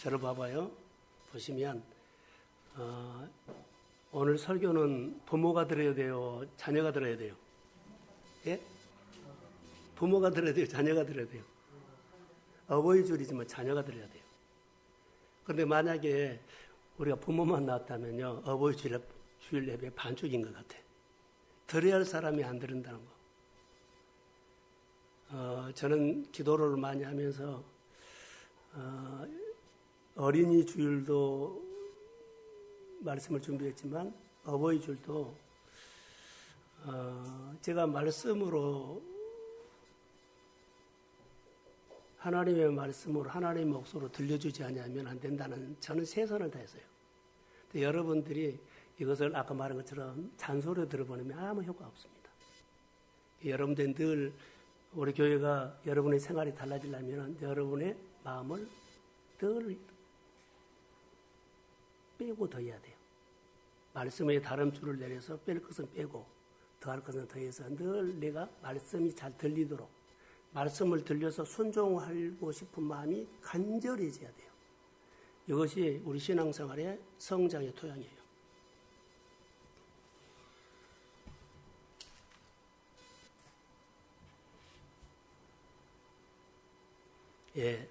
저를 봐봐요. 보시면 오늘 설교는 부모가 들어야 돼요? 자녀가 들어야 돼요? 예? 부모가 들어야 돼요? 자녀가 들어야 돼요? 어버이 줄이지만 자녀가 들어야 돼요. 그런데 만약에 우리가 부모만 낳았다면요, 어버이 주일 예배 반쪽인 것 같아. 들어야 할 사람이 안 들은다는 거. 저는 기도를 많이 하면서 어린이 주일도 말씀을 준비했지만 어버이 줄도 제가 말씀으로 하나님의 말씀으로 하나님의 목소리로 들려주지 않으면 안 된다는 저는 최선을 다했어요. 근데 여러분들이 이것을 아까 말한 것처럼 잔소리로 들어보면 아무 효과 없습니다. 여러분들 늘 우리 교회가 여러분의 생활이 달라지려면 여러분의 마음을 늘 빼고 더해야 돼요. 말씀의 다름줄을 내려서 뺄 것은 빼고 더할 것은 더해서 늘 내가 말씀이 잘 들리도록 말씀을 들려서 순종하고 싶은 마음이 간절해져야 돼요. 이것이 우리 신앙생활의 성장의 토양이에요. 예,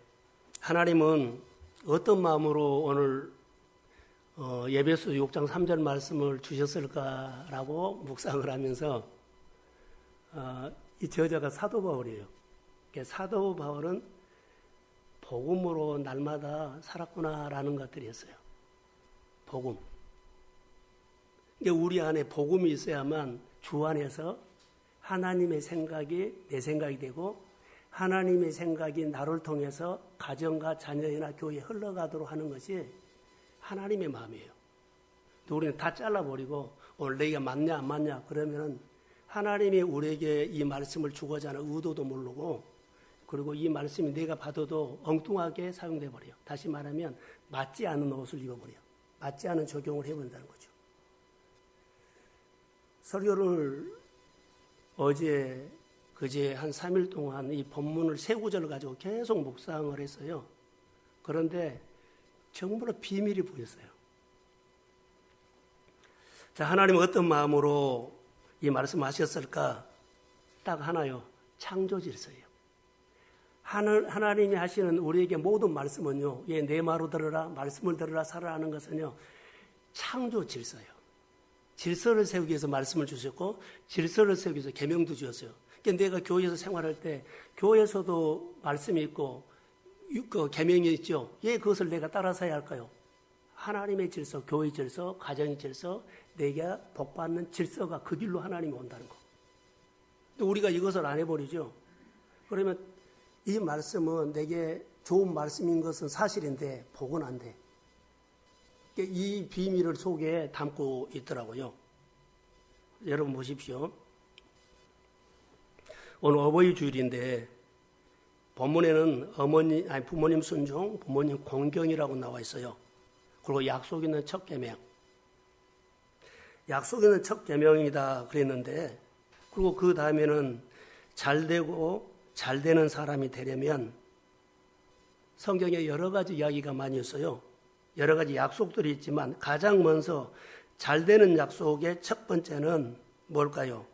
하나님은 어떤 마음으로 오늘 예배서 6장 3절 말씀을 주셨을까라고 묵상을 하면서 이 저자가 사도 바울이에요. 사도 바울은 복음으로 날마다 살았구나라는 것들이었어요. 복음. 우리 안에 복음이 있어야만 주 안에서 하나님의 생각이 내 생각이 되고 하나님의 생각이 나를 통해서 가정과 자녀나 교회에 흘러가도록 하는 것이 하나님의 마음이에요. 우리는 다 잘라버리고 오늘 내가 맞냐 안 맞냐 그러면 하나님이 우리에게 이 말씀을 주고자 하는 의도도 모르고 그리고 이 말씀이 내가 받아도 엉뚱하게 사용돼 버려요. 다시 말하면 맞지 않은 옷을 입어버려요. 맞지 않은 적용을 해본다는 거죠. 설교를 어제 그제 한 3일 동안 이 본문을 세 구절을 가지고 계속 묵상을 했어요. 그런데 정말로 비밀이 보였어요. 자, 하나님은 어떤 마음으로 이 말씀하셨을까? 딱 하나요. 창조 질서예요. 하나님이 하시는 우리에게 모든 말씀은요. 내 말로 들으라, 말씀을 들으라, 살아라는 것은요. 창조 질서예요. 질서를 세우기 위해서 말씀을 주셨고 질서를 세우기 위해서 계명도 주셨어요. 그러니까 내가 교회에서 생활할 때 교회에서도 말씀이 있고 그 계명이 있죠. 왜 그것을 내가 따라서 해야 할까요? 하나님의 질서, 교회의 질서, 가정의 질서, 내가 복받는 질서가 그 길로 하나님이 온다는 거. 근데 우리가 이것을 안 해버리죠. 그러면 이 말씀은 내게 좋은 말씀인 것은 사실인데 복은 안 돼. 이 비밀을 속에 담고 있더라고요. 여러분 보십시오. 오늘 어버이 주일인데 본문에는 부모님 순종, 부모님 공경이라고 나와 있어요. 그리고 약속 있는 첫 계명. 약속 있는 첫 계명이다 그랬는데 그리고 그 다음에는 잘되고 잘되는 사람이 되려면 성경에 여러 가지 이야기가 많이 있어요. 여러 가지 약속들이 있지만 가장 먼저 잘되는 약속의 첫 번째는 뭘까요?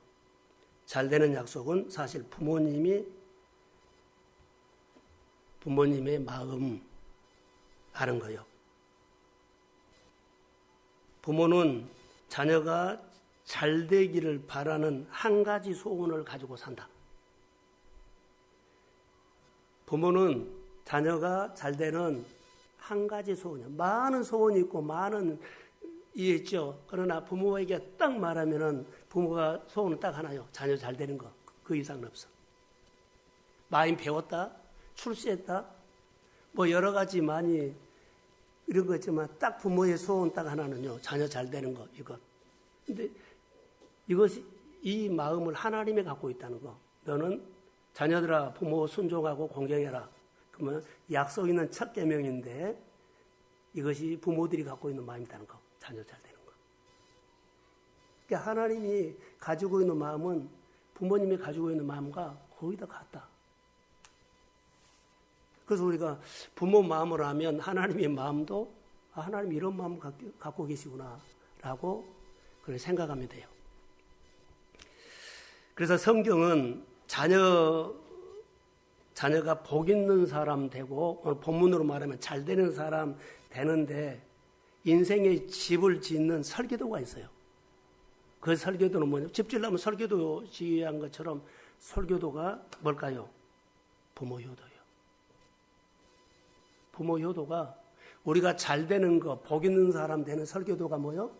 잘되는 약속은 사실 부모님의 마음 아는 거예요. 부모는 자녀가 잘되기를 바라는 한 가지 소원을 가지고 산다. 부모는 자녀가 잘되는 한 가지 소원이에요. 많은 소원이 있고 많은 있죠. 그러나 부모에게 딱 말하면은 부모가 소원은 딱 하나요. 자녀 잘되는 거. 그 이상은 없어. 많이 배웠다. 출세했다. 뭐 여러 가지 많이 이런 거 있지만 딱 부모의 소원 딱 하나는요. 자녀 잘되는 거. 이것. 근데 이것이 이 마음을 하나님이 갖고 있다는 거. 너는 자녀들아 부모 순종하고 공경해라. 그러면 약속 있는 첫 계명인데 이것이 부모들이 갖고 있는 마음이라는 거. 자녀 잘 되는 거. 그러니까 하나님이 가지고 있는 마음은 부모님이 가지고 있는 마음과 거의 다 같다. 그래서 우리가 부모 마음으로 하면 하나님의 마음도 하나님 이런 마음을 갖고 계시구나 라고 그렇게 생각하면 돼요. 그래서 성경은 자녀가 복 있는 사람 되고 오늘 본문으로 말하면 잘 되는 사람 되는데 인생의 집을 짓는 설계도가 있어요. 그 설계도는 뭐냐? 집 지으려면 설계도 지휘한 것처럼 설계도가 뭘까요? 부모 효도예요. 부모 효도가 우리가 잘 되는 거, 복 있는 사람 되는 설계도가 뭐요?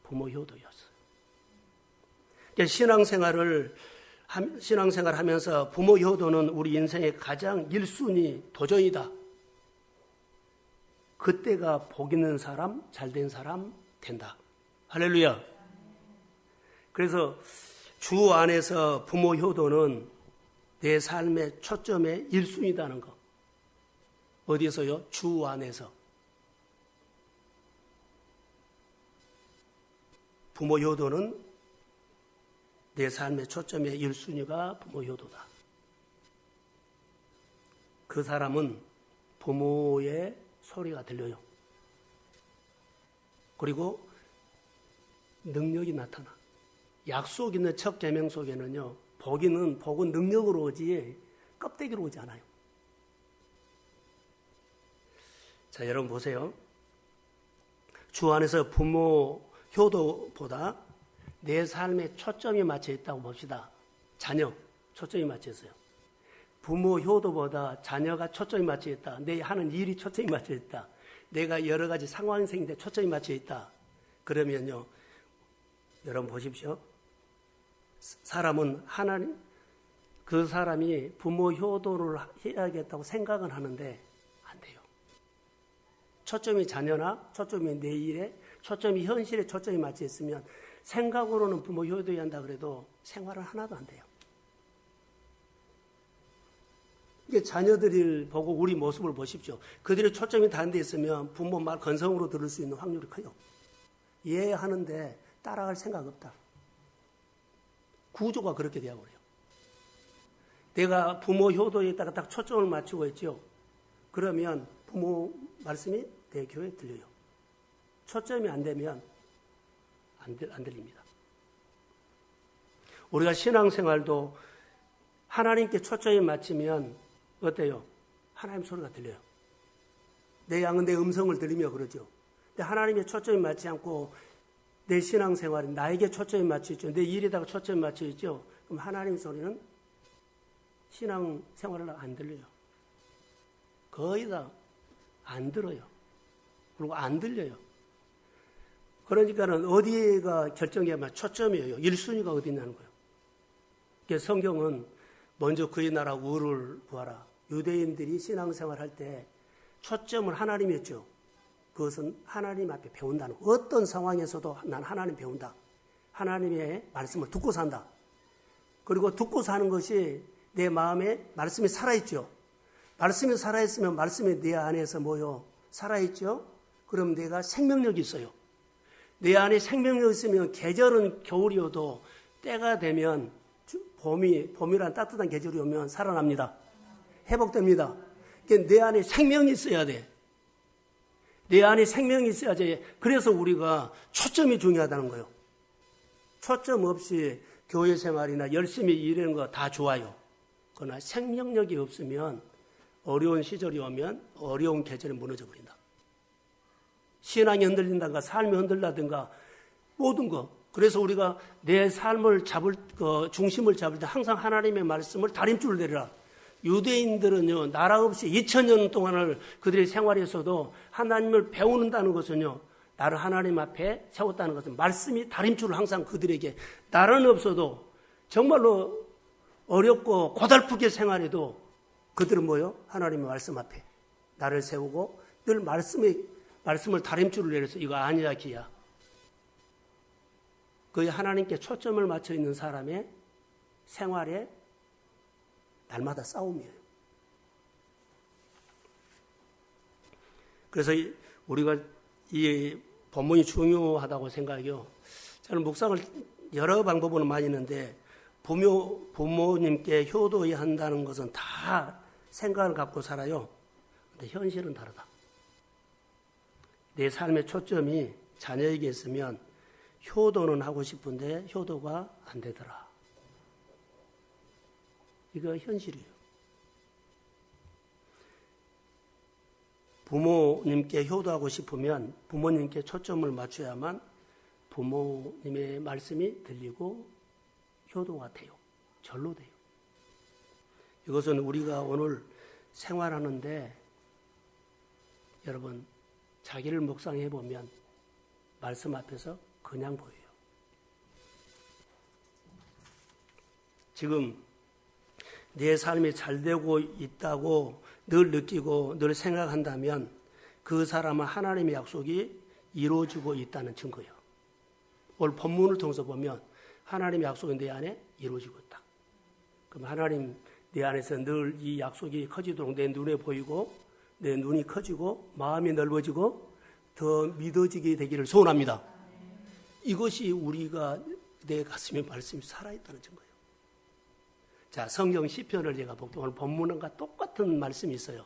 부모 효도였어요. 그러니까 신앙생활 하면서 부모 효도는 우리 인생의 가장 1순위 도전이다. 그때가 복 있는 사람, 잘된 사람 된다. 할렐루야. 그래서 주 안에서 부모 효도는 내 삶의 초점의 1순위다는 거. 어디서요? 주 안에서. 부모 효도는 내 삶의 초점의 1순위가 부모 효도다. 그 사람은 부모의 소리가 들려요. 그리고 능력이 나타나. 약속 있는 첫 계명 속에는요, 복은 능력으로 오지 껍데기로 오지 않아요. 자, 여러분 보세요. 주 안에서 부모 효도보다 내 삶에 초점이 맞춰 있다고 봅시다. 자녀, 초점이 맞춰 있어요. 부모 효도보다 자녀가 초점이 맞춰 있다. 내 하는 일이 초점이 맞춰 있다. 내가 여러 가지 상황이 생기는데 초점이 맞춰 있다. 그러면요, 여러분 보십시오. 사람은 그 사람이 부모 효도를 해야겠다고 생각은 하는데 안 돼요. 초점이 자녀나 초점이 내 일에, 초점이 현실에 초점이 맞춰 있으면 생각으로는 부모 효도해야 한다 그래도 생활은 하나도 안 돼요. 이게 자녀들을 보고 우리 모습을 보십시오. 그들의 초점이 다른 데 있으면 부모 말 건성으로 들을 수 있는 확률이 커요. 이해하는데 따라갈 생각 없다. 구조가 그렇게 되어버려요. 내가 부모 효도에다가 딱 초점을 맞추고 있죠. 그러면 부모 말씀이 내 귀에 들려요. 초점이 안 되면 안 들립니다. 우리가 신앙생활도 하나님께 초점이 맞추면 어때요? 하나님 소리가 들려요. 내 양은 내 음성을 들리며 그러죠. 근데 하나님의 초점이 맞지 않고 내 신앙생활이 나에게 초점이 맞춰 있죠. 내 일에다가 초점이 맞춰 있죠. 그럼 하나님 소리는 신앙생활을 안 들려요. 거의 다 안 들어요. 그리고 안 들려요. 그러니까는 어디가 결정해야만 초점이에요. 1순위가 어디 있냐는 거예요. 그래서 성경은 먼저 그의 나라 의를 구하라. 유대인들이 신앙생활 할 때 초점을 하나님이었죠. 그것은 하나님 앞에 배운다는 거. 어떤 상황에서도 난 하나님 배운다. 하나님의 말씀을 듣고 산다. 그리고 듣고 사는 것이 내 마음에 말씀이 살아있죠. 말씀이 살아있으면 말씀이 내 안에서 뭐요? 살아있죠. 그럼 내가 생명력이 있어요. 내 안에 생명력이 있으면 계절은 겨울이어도 때가 되면 봄이란 따뜻한 계절이 오면 살아납니다. 회복됩니다. 그러니까 내 안에 생명이 있어야 돼. 내 안에 생명이 있어야지. 그래서 우리가 초점이 중요하다는 거예요. 초점 없이 교회 생활이나 열심히 일하는 거 다 좋아요. 그러나 생명력이 없으면 어려운 시절이 오면 어려운 계절이 무너져 버린다. 신앙이 흔들린다든가 삶이 흔들린다든가 모든 거. 그래서 우리가 내 삶을 중심을 잡을 때 항상 하나님의 말씀을 다림줄을 내리라. 유대인들은요, 나라 없이 2000년 동안을 그들의 생활에서도 하나님을 배우는다는 것은요, 나를 하나님 앞에 세웠다는 것은 말씀이 다림줄을 항상 그들에게, 나라는 없어도 정말로 어렵고 고달프게 생활해도 그들은 뭐요? 하나님의 말씀 앞에 나를 세우고 늘 말씀을 다림줄을 내려서 이거 아니야 기야. 거의 하나님께 초점을 맞춰 있는 사람의 생활에 날마다 싸움이에요. 그래서 우리가 이 본문이 중요하다고 생각해요. 저는 묵상을 여러 방법으로 많이 했는데 부모님께 효도해야 한다는 것은 다 생각을 갖고 살아요. 근데 현실은 다르다. 내 삶의 초점이 자녀에게 있으면 효도는 하고 싶은데 효도가 안 되더라. 이거 현실이에요. 부모님께 효도하고 싶으면 부모님께 초점을 맞춰야만 부모님의 말씀이 들리고 효도가 돼요. 절로 돼요. 이것은 우리가 오늘 생활하는데 여러분 자기를 묵상해 보면 말씀 앞에서 그냥 보여요. 지금 내 삶이 잘 되고 있다고 늘 느끼고 늘 생각한다면 그 사람은 하나님의 약속이 이루어지고 있다는 증거예요. 오늘 본문을 통해서 보면 하나님의 약속이 내 안에 이루어지고 있다. 그럼 하나님 내 안에서 늘 이 약속이 커지도록 내 눈에 보이고 내 눈이 커지고 마음이 넓어지고 더 믿어지게 되기를 소원합니다. 이것이 우리가 내 가슴에 말씀이 살아있다는 증거예요. 자, 성경 시편을 제가 볼게요. 오늘 본문과 똑같은 말씀이 있어요.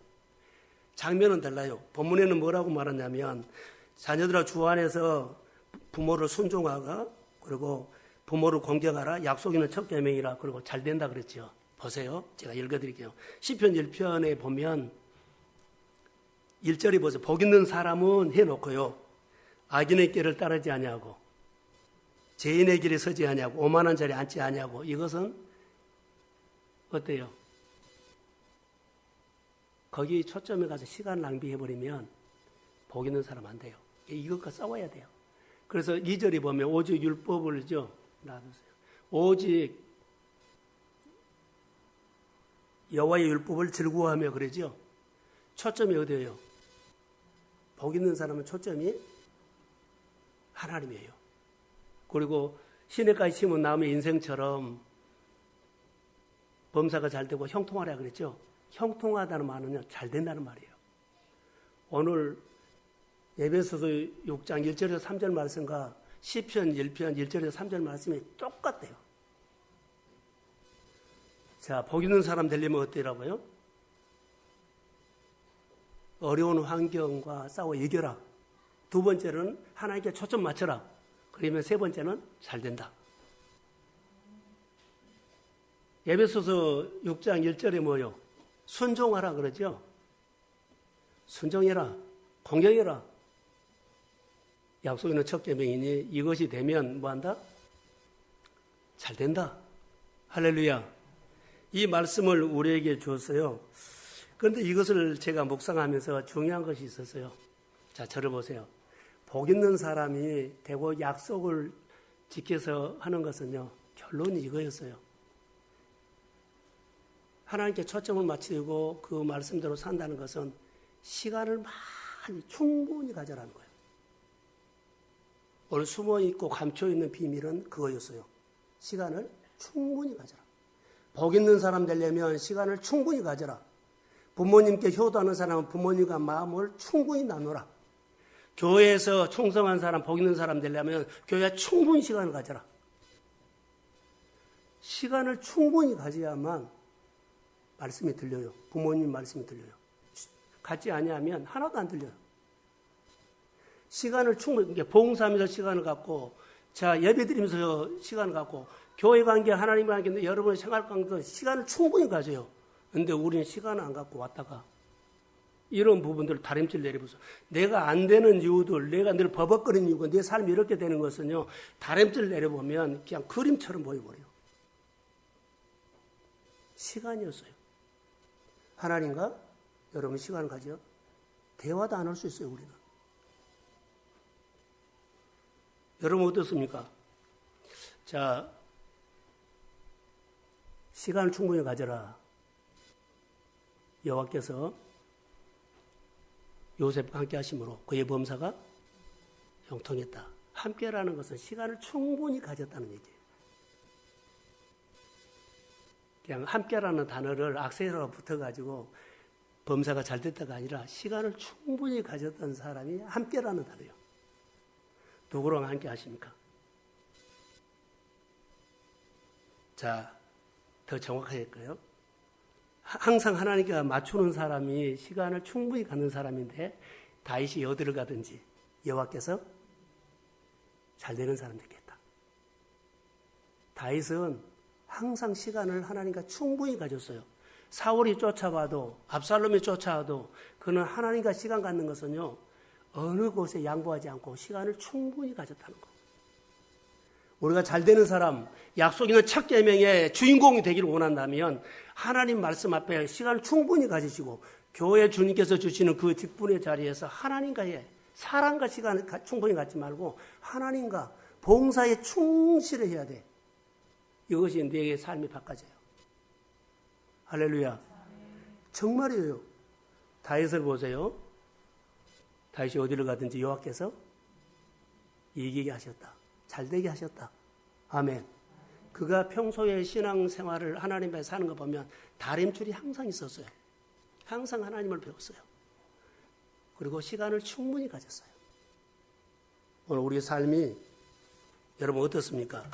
장면은 달라요. 본문에는 뭐라고 말하냐면 자녀들아 주 안에서 부모를 순종하라 그리고 부모를 공경하라 약속 있는 첫 계명이라 그리고 잘 된다 그랬죠. 보세요. 제가 읽어드릴게요. 시편 1편에 보면 1절이 보세요. 복 있는 사람은 해놓고요. 악인의 길을 따르지 아니하고 죄인의 길에 서지 아니하고 오만한 자리에 앉지 아니하고 이것은 어때요? 거기 초점에 가서 시간 낭비해버리면 복 있는 사람 안 돼요. 이것과 싸워야 돼요. 그래서 2절에 보면 오직 율법을 놔두세요. 오직 여호와의 율법을 즐거워하며 그러죠. 초점이 어디예요? 복 있는 사람은 초점이 하나님이에요. 그리고 시냇가에 심은 나무의 인생처럼 범사가 잘 되고 형통하라 그랬죠. 형통하다는 말은요, 잘 된다는 말이에요. 오늘 에베소서 6장 1절에서 3절 말씀과 시편 1편 1절에서 3절 말씀이 똑같대요. 자, 복 있는 사람 되려면 어때라고요? 어려운 환경과 싸워 이겨라. 두 번째는 하나님께 초점 맞춰라. 그러면 세 번째는 잘 된다. 에베소서 6장 1절에 뭐요? 순종하라 그러죠? 순종해라. 공경해라. 약속 있는 첫 계명이니 이것이 되면 뭐한다? 잘 된다. 할렐루야. 이 말씀을 우리에게 주었어요. 그런데 이것을 제가 묵상하면서 중요한 것이 있었어요. 자, 저를 보세요. 복 있는 사람이 되고 약속을 지켜서 하는 것은요, 결론이 이거였어요. 하나님께 초점을 맞추고 그 말씀대로 산다는 것은 시간을 많이 충분히 가져라는 거예요. 오늘 숨어있고 감춰있는 비밀은 그거였어요. 시간을 충분히 가져라. 복 있는 사람 되려면 시간을 충분히 가져라. 부모님께 효도하는 사람은 부모님과 마음을 충분히 나누라. 교회에서 충성한 사람, 복 있는 사람 되려면 교회에 충분히 시간을 가져라. 시간을 충분히 가져야만 말씀이 들려요. 부모님 말씀이 들려요. 갖지 아니하면 하나도 안 들려요. 시간을 충분히, 봉사하면서 시간을 갖고, 자, 예배 드리면서 시간을 갖고, 교회 관계, 하나님 관계, 여러분의 생활 관계도 시간을 충분히 가져요. 근데 우리는 시간을 안 갖고 왔다가, 이런 부분들을 다림질 내려보세요. 내가 안 되는 이유들, 내가 늘 버벅거리는 이유가 내 삶이 이렇게 되는 것은요, 다림질 내려보면 그냥 그림처럼 보여버려요. 시간이었어요. 하나님과 여러분 시간을 가져 대화도 안 할 수 있어요, 우리는. 여러분 어떻습니까? 자, 시간을 충분히 가져라. 여호와께서 요셉과 함께 하심으로 그의 범사가 형통했다. 함께라는 것은 시간을 충분히 가졌다는 얘기예요. 그냥 함께라는 단어를 악세사로 붙어가지고 범사가 잘 됐다가 아니라 시간을 충분히 가졌던 사람이 함께라는 단어예요. 누구랑 함께 하십니까? 자, 더 정확하게 할까요? 항상 하나님께 맞추는 사람이 시간을 충분히 갖는 사람인데 다윗이 어디를 가든지 여호와께서 잘 되는 사람 되겠다. 다윗은 항상 시간을 하나님과 충분히 가졌어요. 사울이 쫓아와도 압살롬이 쫓아와도 그는 하나님과 시간 갖는 것은요, 어느 곳에 양보하지 않고 시간을 충분히 가졌다는 거. 우리가 잘 되는 사람, 약속 있는 첫 계명의 주인공이 되기를 원한다면 하나님 말씀 앞에 시간을 충분히 가지시고 교회 주님께서 주시는 그 직분의 자리에서 하나님과의 사랑과 시간을 충분히 갖지 말고 하나님과 봉사에 충실해야 돼. 이것이 너의 삶이 바꿔져요. 할렐루야. 정말이에요. 다윗을 보세요. 다윗이 어디를 가든지 여호와께서 이기게 하셨다. 잘되게 하셨다. 아멘. 그가 평소에 신앙생활을 하나님 앞에 사는 거 보면 다림줄이 항상 있었어요. 항상 하나님을 배웠어요. 그리고 시간을 충분히 가졌어요. 오늘 우리의 삶이 여러분 어떻습니까?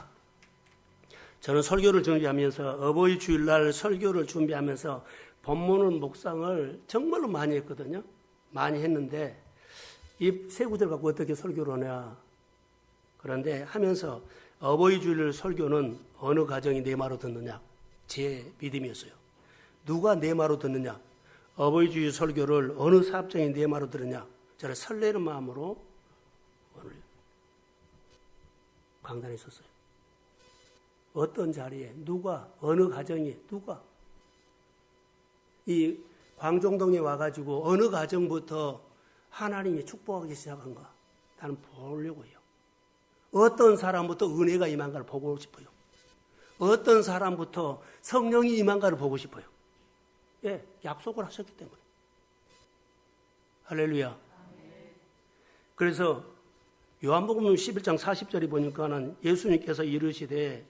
저는 설교를 준비하면서 어버이 주일날 설교를 준비하면서 본문을 묵상을 정말로 많이 했거든요. 많이 했는데 이 세 구절 갖고 어떻게 설교를 하냐. 그런데 하면서 어버이 주일 설교는 어느 가정이 내 말로 듣느냐. 제 믿음이었어요. 누가 내 말로 듣느냐. 어버이 주일 설교를 어느 사업장이 내 말로 들으냐. 저는 설레는 마음으로 오늘 강단에 있었어요. 어떤 자리에 누가 어느 가정이 누가 이 광종동에 와가지고 어느 가정부터 하나님이 축복하기 시작한가 나는 보려고 해요. 어떤 사람부터 은혜가 임한가를 보고 싶어요. 어떤 사람부터 성령이 임한가를 보고 싶어요. 예, 약속을 하셨기 때문에. 할렐루야. 그래서 요한복음 11장 40절에 보니까는 예수님께서 이르시되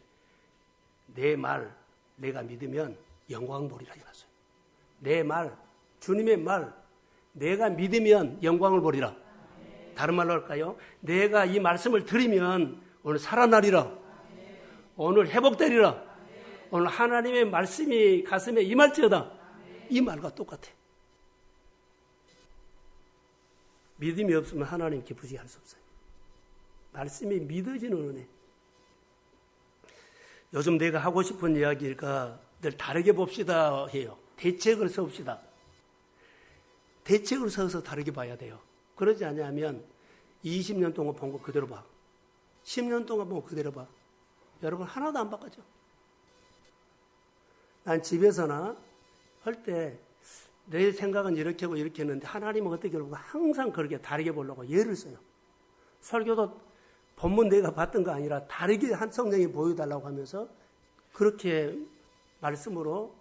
내 말 내가 믿으면 영광 보리라 이랬어요. 내 말, 주님의 말 내가 믿으면 영광을 보리라. 다른 말로 할까요? 내가 이 말씀을 들으면 오늘 살아나리라. 오늘 회복되리라. 오늘 하나님의 말씀이 가슴에 임할지어다. 이 말과 똑같아. 믿음이 없으면 하나님 기쁘시게 할 수 없어요. 말씀이 믿어지는 은혜. 요즘 내가 하고 싶은 이야기가 늘 다르게 봅시다 해요. 대책을 세웁시다. 대책을 세워서 다르게 봐야 돼요. 그러지 않으면 20년 동안 본 거 그대로 봐. 10년 동안 본 거 그대로 봐. 여러분 하나도 안 바꿔져. 난 집에서나 할 때 내 생각은 이렇게 하고 이렇게 했는데 하나님은 어떻게 하고 항상 그렇게 다르게 보려고 예를 써요. 설교도 본문 내가 봤던 거 아니라 다르게 한 성령이 보여달라고 하면서 그렇게 말씀으로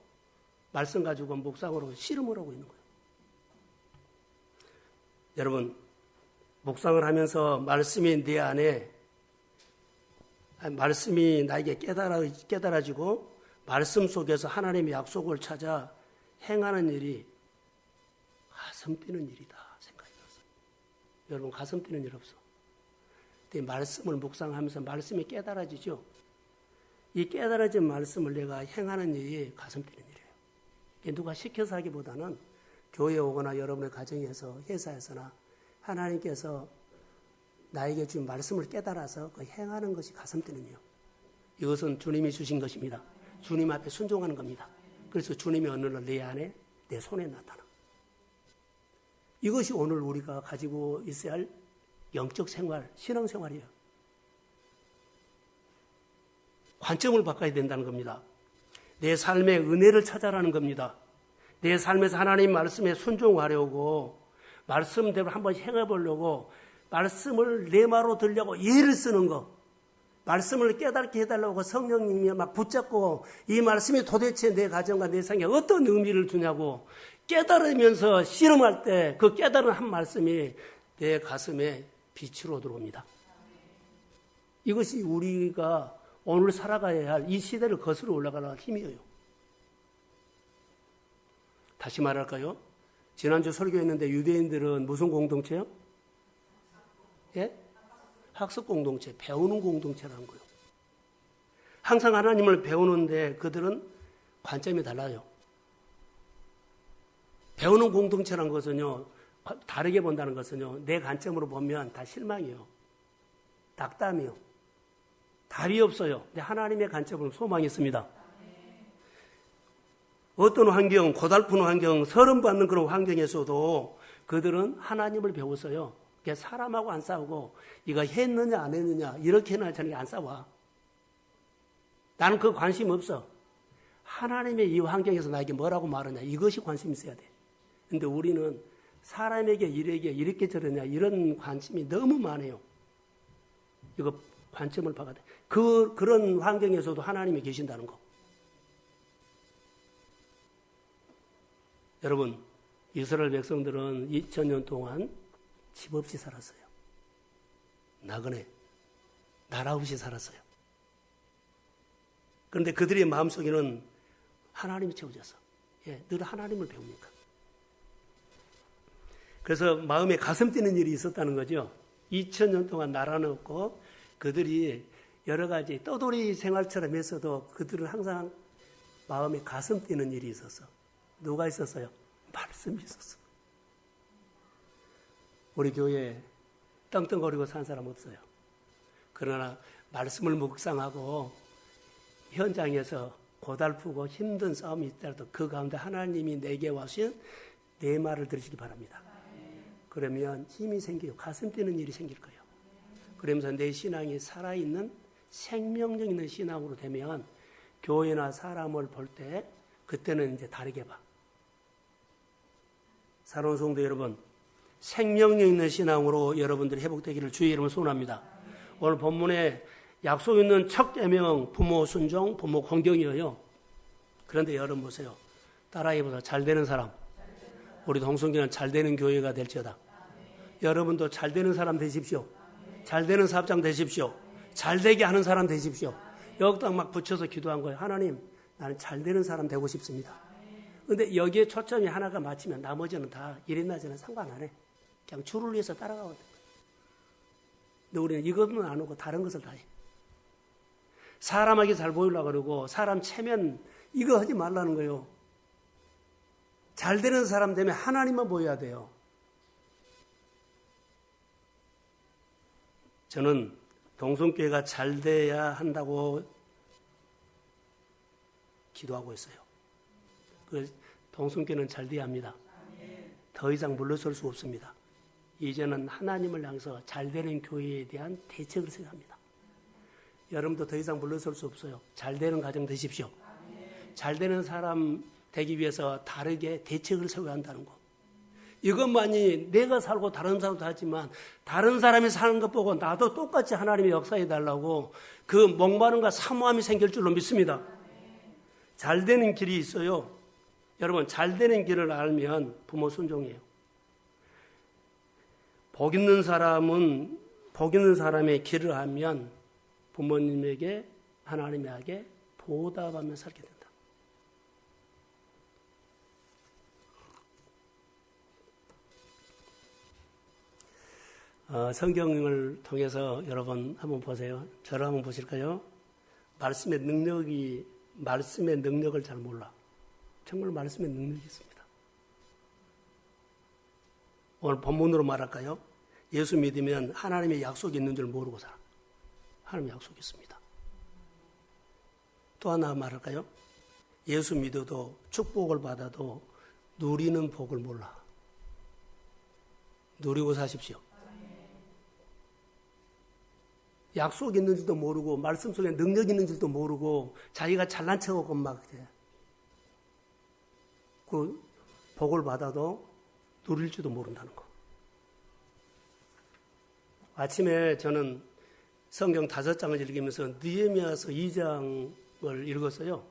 말씀 가지고 묵상으로 씨름을 하고 있는 거예요. 여러분 묵상을 하면서 말씀이 내 안에 말씀이 나에게 깨달아지고 말씀 속에서 하나님의 약속을 찾아 행하는 일이 가슴 뛰는 일이다 생각이 들었어요. 여러분 가슴 뛰는 일 없어. 말씀을 묵상하면서 말씀이 깨달아지죠. 이 깨달아진 말씀을 내가 행하는 일이 가슴 뛰는 일이에요. 누가 시켜서 하기보다는 교회에 오거나 여러분의 가정에서 회사에서나 하나님께서 나에게 주신 말씀을 깨달아서 그 행하는 것이 가슴 뛰는 일이에요. 이것은 주님이 주신 것입니다. 주님 앞에 순종하는 겁니다. 그래서 주님의 언어를 내 안에 내 손에 나타나. 이것이 오늘 우리가 가지고 있어야 할 영적 생활, 신앙 생활이에요. 관점을 바꿔야 된다는 겁니다. 내 삶의 은혜를 찾아라는 겁니다. 내 삶에서 하나님 말씀에 순종하려고 말씀대로 한번 행해보려고 말씀을 내 말로 들려고 예를 쓰는 거. 말씀을 깨닫게 해달라고 성령님이 막 붙잡고 이 말씀이 도대체 내 가정과 내 생에 어떤 의미를 주냐고 깨달으면서 씨름할 때 그 깨달은 한 말씀이 내 가슴에 빛으로 들어옵니다. 이것이 우리가 오늘 살아가야 할 이 시대를 거슬러 올라가는 힘이에요. 다시 말할까요? 지난주 설교했는데 유대인들은 무슨 공동체요? 예? 학습 공동체, 배우는 공동체라는 거예요. 항상 하나님을 배우는데 그들은 관점이 달라요. 배우는 공동체라는 것은요, 다르게 본다는 것은요, 내 관점으로 보면 다 실망이요. 낙담이요. 답이 없어요. 근데 하나님의 관점으로 소망이 있습니다. 어떤 환경, 고달픈 환경, 서름 받는 그런 환경에서도 그들은 하나님을 배웠어요. 사람하고 안 싸우고, 이거 했느냐, 안 했느냐, 이렇게 해놔, 저렇게 안 싸워. 나는 그 관심 없어. 하나님의 이 환경에서 나에게 뭐라고 말하냐, 이것이 관심이 있어야 돼. 근데 우리는 사람에게 일에게 이렇게 저러냐, 이런 관심이 너무 많아요. 이거 관점을 봐야 돼. 그런 환경에서도 하나님이 계신다는 거. 여러분, 이스라엘 백성들은 2000년 동안 집 없이 살았어요. 나그네, 나라 없이 살았어요. 그런데 그들의 마음속에는 하나님이 채워졌어. 늘 하나님을 배우니까. 그래서 마음에 가슴 뛰는 일이 있었다는 거죠. 2000년 동안 나라는 없고 그들이 여러 가지 떠돌이 생활처럼 했어도 그들은 항상 마음에 가슴 뛰는 일이 있었어. 누가 있었어요? 말씀이 있었어. 우리 교회에 떵떵거리고 산 사람 없어요. 그러나 말씀을 묵상하고 현장에서 고달프고 힘든 싸움이 있더라도 그 가운데 하나님이 내게 와신 내 말을 들으시기 바랍니다. 그러면 힘이 생겨요. 가슴 뛰는 일이 생길 거예요. 그러면서 내 신앙이 살아있는 생명력 있는 신앙으로 되면 교회나 사람을 볼 때 그때는 이제 다르게 봐. 사랑하는 성도 여러분, 생명력 있는 신앙으로 여러분들이 회복되기를 주의 이름으로 소원합니다. 오늘 본문에 약속 있는 첫 계명 부모 순종, 부모 공경이에요. 그런데 여러분 보세요. 따라해보세요. 잘 되는 사람. 우리 동성교는 잘 되는 교회가 될지어다. 여러분도 잘 되는 사람 되십시오. 잘 되는 사업장 되십시오. 잘 되게 하는 사람 되십시오. 여기다 막 붙여서 기도한 거예요. 하나님, 나는 잘 되는 사람 되고 싶습니다. 그런데 여기에 초점이 하나가 맞추면 나머지는 다 이랬나 저랬나 상관 안 해. 그냥 주를 위해서 따라가거든. 근데 우리는 이것은 안 하고 다른 것을 다 해. 사람에게 잘 보이려고 그러고 사람 체면 이거 하지 말라는 거예요. 잘 되는 사람 되면 하나님만 보여야 돼요. 저는 동성교회가 잘 돼야 한다고 기도하고 있어요. 그 동성교회는 잘 돼야 합니다. 더 이상 물러설 수 없습니다. 이제는 하나님을 향해서 잘 되는 교회에 대한 대책을 생각합니다. 여러분도 더 이상 물러설 수 없어요. 잘 되는 가정 되십시오. 잘 되는 사람 되기 위해서 다르게 대책을 세워야 한다는 거. 이것만이 내가 살고 다른 사람도 하지만 다른 사람이 사는 것 보고 나도 똑같이 하나님의 역사해 달라고 그 목마름과 사모함이 생길 줄로 믿습니다. 잘 되는 길이 있어요. 여러분, 잘 되는 길을 알면 부모 순종이에요. 복 있는 사람은 복 있는 사람의 길을 알면 부모님에게 하나님에게 보답하며 살게 된다. 성경을 통해서 여러분 한번 보세요. 저를 한번 보실까요? 말씀의 능력을 잘 몰라. 정말 말씀의 능력이 있습니다. 오늘 본문으로 말할까요? 예수 믿으면 하나님의 약속이 있는 줄 모르고 살아. 하나님의 약속이 있습니다. 또 하나 말할까요? 예수 믿어도 축복을 받아도 누리는 복을 몰라. 누리고 사십시오. 약속이 있는 줄도 모르고 말씀 속에 능력이 있는 줄도 모르고 자기가 잘난 척하고 막 그 복을 받아도 누릴 줄도 모른다는 거. 아침에 저는 성경 5장을 읽으면서 느헤미야서 2장을 읽었어요.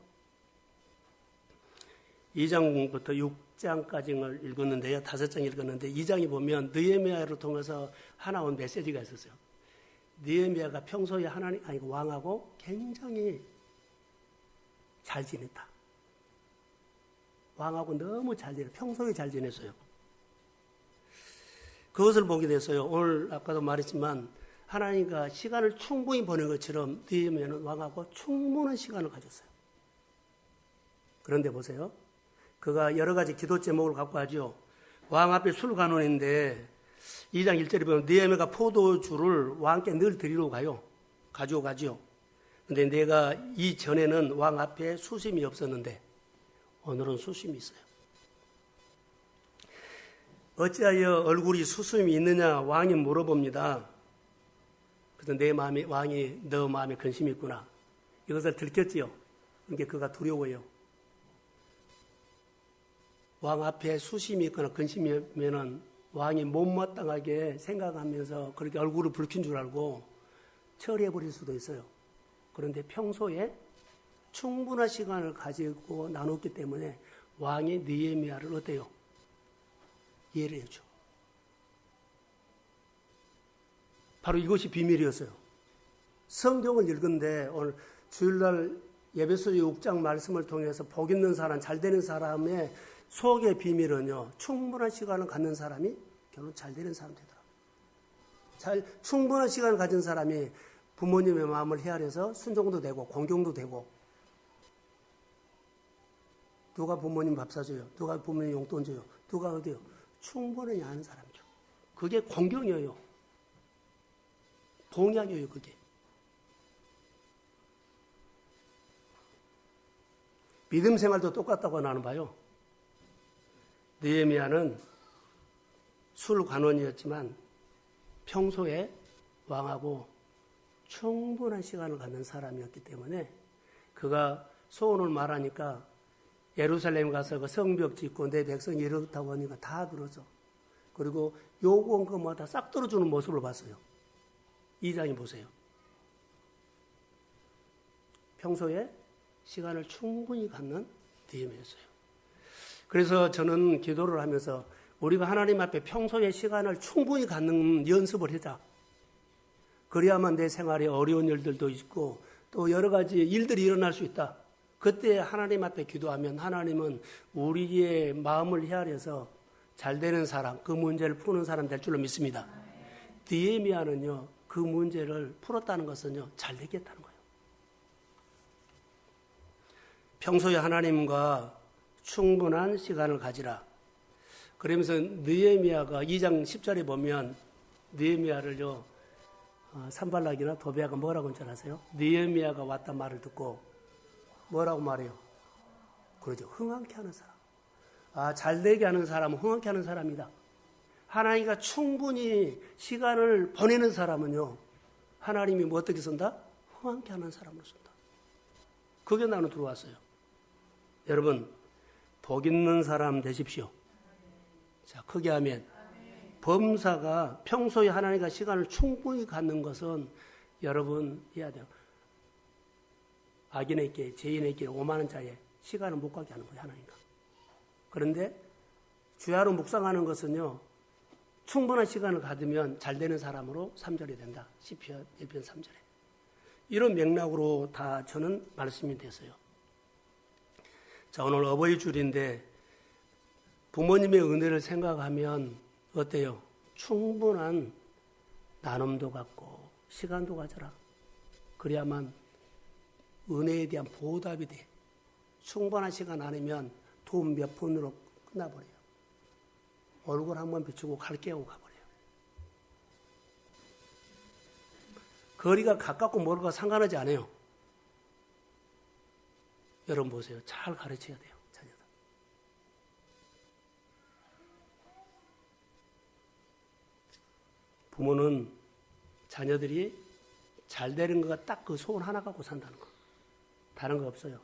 2장부터 6장까지를 읽었는데요. 5장 읽었는데 2장에 보면 느헤미야를 통해서 하나 온 메시지가 있었어요. 느헤미야가 평소에 왕하고 굉장히 잘 지냈다. 왕하고 너무 잘 지냈어요. 평소에 잘 지냈어요. 그것을 보게 됐어요. 오늘 아까도 말했지만 하나님과 시간을 충분히 보낸 것처럼 느헤미야는 왕하고 충분한 시간을 가졌어요. 그런데 보세요. 그가 여러 가지 기도 제목을 갖고 하죠. 왕 앞에 술관원인데 2장 1절에 보면 느헤미야가 포도주를 왕께 늘 드리러 가지고 가죠. 근데 내가 이전에는 왕 앞에 수심이 없었는데 오늘은 수심이 있어요. 어찌하여 얼굴이 수심이 있느냐 왕이 물어봅니다. 그래서 왕이 너 마음에 근심이 있구나. 이것을 들켰지요. 그러니까 그가 두려워요. 왕 앞에 수심이 있거나 근심이면은 왕이 못마땅하게 생각하면서 그렇게 얼굴을 붉힌 줄 알고 처리해 버릴 수도 있어요. 그런데 평소에 충분한 시간을 가지고 나눴기 때문에 왕이 느헤미야를 어때요? 이해를 해줘. 바로 이것이 비밀이었어요. 성경을 읽은데 오늘 주일날 예배소 6장 말씀을 통해서 복 있는 사람, 잘 되는 사람의 속의 비밀은요, 충분한 시간을 갖는 사람이 결국 잘 되는 사람 되더라고요. 충분한 시간을 가진 사람이 부모님의 마음을 헤아려서 순종도 되고 공경도 되고, 누가 부모님 밥 사줘요? 누가 부모님 용돈 줘요? 누가 어디요? 충분히 아는 사람이죠. 그게 공경이에요. 동양이에요, 그게. 믿음 생활도 똑같다고 나는 봐요. 느헤미야는 술관원이었지만 평소에 왕하고 충분한 시간을 갖는 사람이었기 때문에 그가 소원을 말하니까 예루살렘 가서 그 성벽 짓고 내 백성이 이렇다고 하니까 다 그러죠. 그리고 요구한 것마다 싹 들어주는 모습을 봤어요. 2장에 보세요. 평소에 시간을 충분히 갖는 느헤미야였어요. 그래서 저는 기도를 하면서 우리가 하나님 앞에 평소에 시간을 충분히 갖는 연습을 하자. 그래야만 내 생활에 어려운 일들도 있고 또 여러 가지 일들이 일어날 수 있다. 그때 하나님 앞에 기도하면 하나님은 우리의 마음을 헤아려서 잘 되는 사람, 그 문제를 푸는 사람 될 줄로 믿습니다. 느헤미야는요, 그 문제를 풀었다는 것은요, 잘 되겠다는 거예요. 평소에 하나님과 충분한 시간을 가지라. 그러면서 느헤미야가 2장 10절에 보면 느헤미야를요, 산발락이나 도비아가 뭐라고 한줄 아세요? 느헤미야가 왔단 말을 듣고 뭐라고 말해요? 그러죠. 흥황케 하는 사람. 잘되게 하는 사람은 흥황케 하는 사람이다. 하나님과 충분히 시간을 보내는 사람은요, 하나님이 뭐 어떻게 쓴다? 흥황케 하는 사람으로 쓴다. 그게 나는 들어왔어요. 여러분, 복 있는 사람 되십시오. 자, 크게 하면 범사가 평소에 하나님과 시간을 충분히 갖는 것은 여러분 해야 돼요. 악인에게, 죄인에게 오만한 자에 시간을 못 가게 하는 거예요, 하나님과. 그런데 주야로 묵상하는 것은요, 충분한 시간을 가지면 잘 되는 사람으로 3절이 된다. 시편 1편 3절에. 이런 맥락으로 다 저는 말씀이 됐어요. 자, 오늘 어버이 줄인데 부모님의 은혜를 생각하면 어때요? 충분한 나눔도 갖고 시간도 가져라. 그래야만 은혜에 대한 보답이 돼. 충분한 시간 아니면 돈 몇 푼으로 끝나버려요. 얼굴 한번 비추고 갈 깨고 가버려요. 거리가 가깝고 멀고가 상관하지 않아요. 여러분 보세요. 잘 가르쳐야 돼요, 자녀들. 부모는 자녀들이 잘 되는 거가 딱 그 소원 하나 갖고 산다는 거. 다른 거 없어요.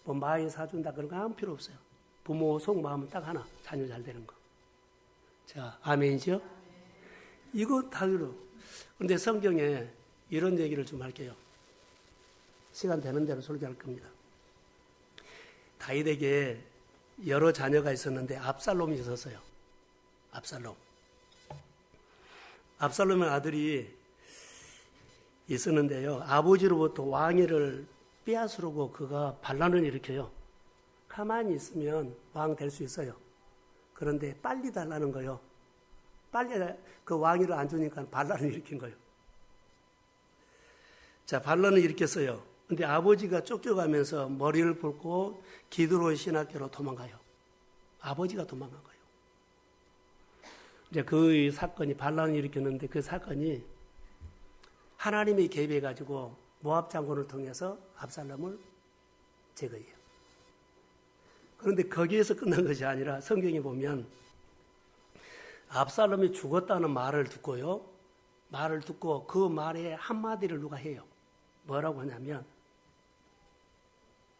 뭐 많이 사준다 그런 거 아무 필요 없어요. 부모 속마음은 딱 하나, 자녀 잘 되는 거. 자, 아멘이죠? 이거 다 그래요. 그런데 성경에 이런 얘기를 좀 할게요. 시간 되는 대로 설교할 겁니다. 다윗에게 여러 자녀가 있었는데 압살롬이 있었어요. 압살롬의 아들이 있었는데요. 아버지로부터 왕위를 빼앗으려고 그가 반란을 일으켜요. 가만히 있으면 왕 될 수 있어요. 그런데 빨리 달라는 거예요. 빨리 그 왕위를 안 주니까 반란을 일으킨 거예요. 자, 반란을 일으켰어요. 근데 아버지가 쫓겨가면서 머리를 붉고 기드론 신학교로 도망가요. 아버지가 도망간 거예요. 이제 그 사건이 반란을 일으켰는데 그 사건이 하나님이 개입해가지고 모압 장군을 통해서 압살롬을 제거해요. 그런데 거기에서 끝난 것이 아니라 성경에 보면 압살롬이 죽었다는 말을 듣고요. 말을 듣고 그 말에 한마디를 누가 해요. 뭐라고 하냐면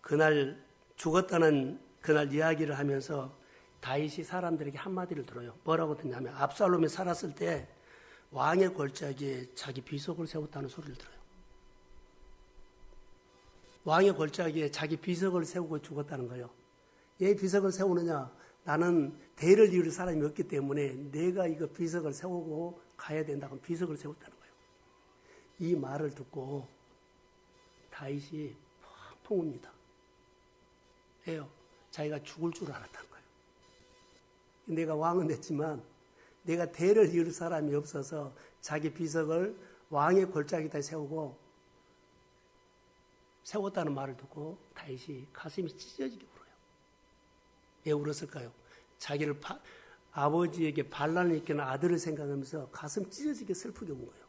그날 죽었다는 그날 이야기를 하면서 다윗이 사람들에게 한마디를 들어요. 뭐라고 듣냐면 압살롬이 살았을 때 왕의 골짜기에 자기 비석을 세웠다는 소리를 들어요. 왕의 골짜기에 자기 비석을 세우고 죽었다는 거예요. 왜 비석을 세우느냐? 나는 대를 이을 사람이 없기 때문에 내가 이거 비석을 세우고 가야 된다고 비석을 세웠다는 거예요. 이 말을 듣고 다윗이 펑펑 웁니다. 왜요? 자기가 죽을 줄 알았다는 거예요. 내가 왕은 됐지만 내가 대를 이을 사람이 없어서 자기 비석을 왕의 골짜기에다 세웠다는 말을 듣고 다윗이 가슴이 찢어지게 울어요. 왜 울었을까요? 자기를 아버지에게 반란을 일으키는 아들을 생각하면서 가슴 찢어지게 슬프게 운 거예요.